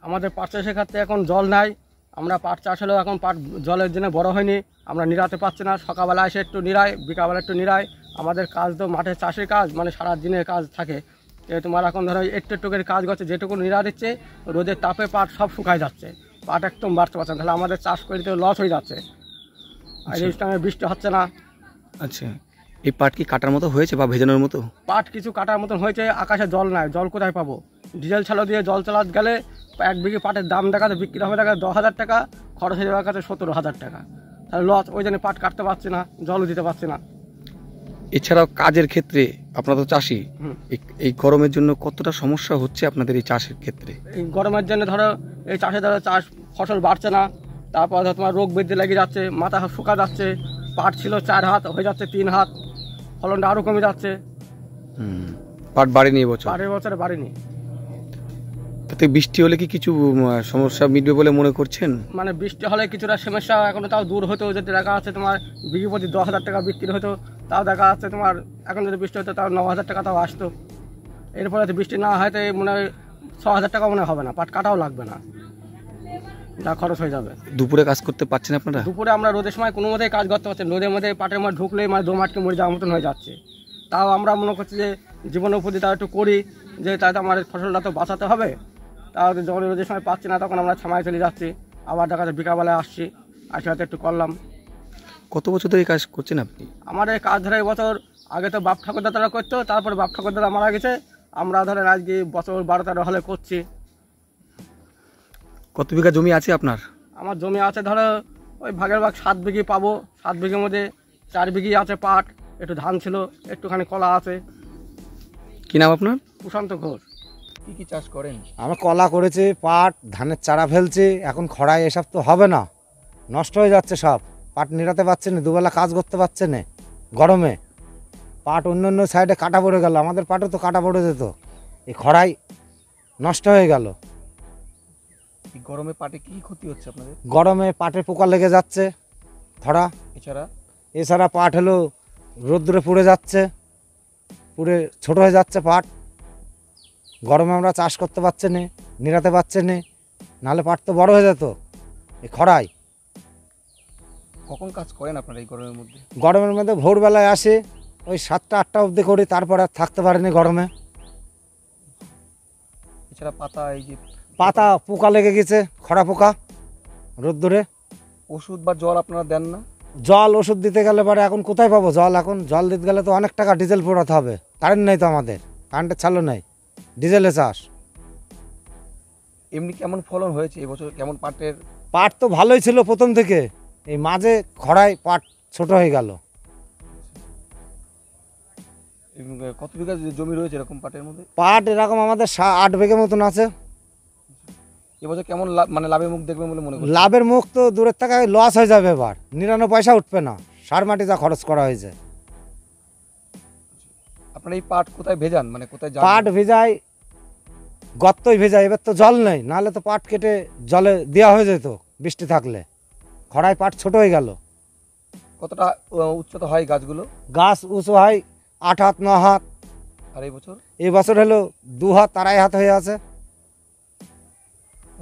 আমাদের পাট চাষের ক্ষেত্রে এখন জল নাই। আমরা পাট চাষ হলেও এখন পাট জলের জন্য বড় হয়নি, আমরা নিরাতে পাচ্ছি না। সকালবেলা এসে একটু নিরাই, বিকালবেলা একটু নিরাই। আমাদের কাজ তো মাঠে চাষের কাজ, মানে সারা দিনের কাজ থাকে। তোমার এখন ধরো একটু একটু করে কাজ করছে, যেটুকু নিরা দিচ্ছে রোদের তাপে পাট সব শুকায় যাচ্ছে, পাট একদম বাড়তে পারছে না। তাহলে আমাদের চাষ করে তো লস হয়ে যাচ্ছে। আর এই টাইমে বৃষ্টি হচ্ছে না। আচ্ছা, এই পাট কি কাটার মতো হয়েছে বা ভেজানোর মতো? পাট কিছু কাটার মতন হয়েছে, আকাশে জল নাই, জল কোথায় পাবো? ডিজেল ছালো দিয়ে জল চালাতে গেলে 1 বিঘে পাটের দাম দেখাতে বিক্রি হবে দেখা 10,000 টাকা, খরচ হয়ে যাবে কাছে 17,000 টাকা। তাহলে লস, ওই জন্য পাট কাটতে পারছি না, জলও দিতে পারছি না। এছাড়াও কাজের ক্ষেত্রে আপনারা তো চাষি, এই গরমের জন্য কতটা সমস্যা হচ্ছে আপনাদের এই চাষের ক্ষেত্রে? এই গরমের জন্য ধরো এই চাষে ধরো চাষ ফসল বাড়ছে না, তারপর ধরো তোমার রোগ বৃদ্ধি লেগে যাচ্ছে, মাথা শুকা যাচ্ছে। পাট ছিল 4 হাত, হয়ে যাচ্ছে 3 হাত, ফলনটা আরও কমে যাচ্ছে। পাট বাড়েনি এবছর? পাটের বছরে বাড়েনি। তাতে বৃষ্টি হলে কি কিছু সমস্যা মিটবে বলে মনে করছেন? মানে বৃষ্টি হলে কিছুটা সমস্যা এখনো তাও দূর হতো, যদি দেখা যাচ্ছে তোমার বিঘে প্রতি 10,000 টাকা বিক্রি হতো, তাও দেখা যাচ্ছে তোমার এখন যদি বৃষ্টি হতো তাও 9,000 টাকা তাও আসতো। এরপরে যদি বৃষ্টি না হয় তো মনে হয় 6,000 টাকা মনে হবে না, পাট কাটাও লাগবে না, যা খরচ হয়ে যাবে। দুপুরে কাজ করতে পারছেন আপনারা? দুপুরে আমরা রোদের সময় কোনো মতেই কাজ করতে পারছি না, রোদের মধ্যে পাটের মধ্যে ঢুকলেই মানে দম আটকে মরে যাওয়ার মতন হয়ে যাচ্ছে। তাও আমরা মনে করছি যে জীবনের প্রতি তাও একটু করি, যে তাই তো আমার ফসলটা তো বাঁচাতে হবে। তাও যখন রোদের সময় পাচ্ছি না তখন আমরা ছামায় চলে যাচ্ছি, আবার দেখা যাচ্ছে বিকালবেলায় আসছি, আসে হয়তো একটু করলাম। কত বছর ধরে এই কাজ করছেন আপনি? আমাদের কাজ ধরে এবছর, আগে তো বাপ ঠাকুরদাদারা করতো, তারপরে বাপ ঠাকুরদাদা মারা গেছে, আমরা ধরেন আজকে বছর 12-13 হলে করছি। কত বিঘা জমি আছে আপনার? আমার জমি আছে ধরো ওই ভাগের ভাগ 7 বিঘি পাবো। 7 বিঘের মধ্যে 4 বিঘি আছে পাট, একটু ধান ছিল, একটুখানি কলা আছে। কি নাম আপনার? প্রশান্ত ঘোষ। কি কি চাষ করেন? আমরা কলা করেছি, পাট, ধানের চারা ফেলছি। এখন খরায় এসব তো হবে না, নষ্ট হয়ে যাচ্ছে সব। পাট নিরাতে পারছে না, দুবেলা কাজ করতে পারছে না গরমে। পাট অন্য অন্য সাইডে কাটা পড়ে গেল, আমাদের পাটও তো কাটা পড়ে যেত, এই খরায় নষ্ট হয়ে গেল। এই গরমে পাটে কি ক্ষতি হচ্ছে আপনাদের? গরমে পাটে পোকা লেগে যাচ্ছে ধরা। এছাড়া পাট হলো রোদ্দুরে পুড়ে যাচ্ছে, পুড়ে ছোট হয়ে যাচ্ছে পাট। গরমে আমরা চাষ করতে পারছি না, নিরাতে পারছি না, নাহলে পাট তো বড় হয়ে যেত এই খরায়। কখন কাজ করেন আপনারা এই গরমের মধ্যে? গরমের মধ্যে ভোরবেলায় আসে, ওই 7টা-8টা অবধি করি, তারপর আর থাকতে পারিনি গরমে। এছাড়া পাতা, এই যে পাতা পোকা লেগে গেছে, খরা পোকা রোদ্দুরে। ওষুধ বা জল আপনারা দেন না? জল ওষুধ দিতে গেলে পরে এখন কোথায় পাবো জল? এখন জল দিতে গেলে তো অনেক টাকা ডিজেল পোড়াতে হবে, কারেন্ট নেই তো আমাদের, কারেন্টের চালু নেই, ডিজেলে চাষ। এমনি কেমন ফলন হয়েছে এবছর? কেমন পাটের? পাট তো ভালোই ছিল প্রথম থেকে, এই মাঝে খরায় পাট ছোট হয়ে গেল। কত বিঘা জমি রয়েছে এরকম পাটের মধ্যে? পাট এরকম আমাদের 8 বিঘা মতন আছে। এবছর কেমন মানে লাভের মুখ দেখবেন বলে মনে করছেন? লাভের মুখ তো দূরের থেকে লস হয়ে যাবে, এবার 99 পয়সা উঠবে না, সার মাটি যা খরচ করা হয়েছে। আপনারা এই পাট কোথায় ভেজান, মানে কোথায়? পাট ভেজাই, গর্তই ভেজাই। এবার তো জল নেই, নাহলে তো পাট কেটে জলে দেওয়া হয়ে যেত বৃষ্টি থাকলে। খরায় পাট ছোট হয়ে গেল। কতটা উচ্চতা হয় গাছগুলো? গাছ উঁচু হয় 8 হাত 9 হাত। আর এই বছর? এই বছর হলো 2 হাত 2.5 হাত হয়ে আছে।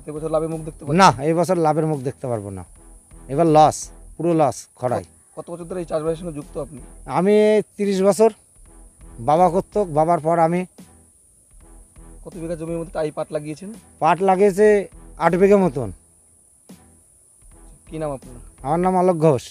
এই বছর লাভের মুখ দেখতে না, এই বছর লাভের মুখ দেখতে পারবো না, এবার লস, পুরো লস খরায়। কত বছর ধরে এই চাষবাসের সঙ্গে যুক্ত আপনি? আমি 30 বছর, বাবা করতো, বাবার পর আমি। কত বিঘা জমির মধ্যে এই পাট লাগিয়েছেন? পাট লাগিয়েছে 8 বিঘা মতন। কি নাম আপনার? আমার নাম অলোক ঘোষ।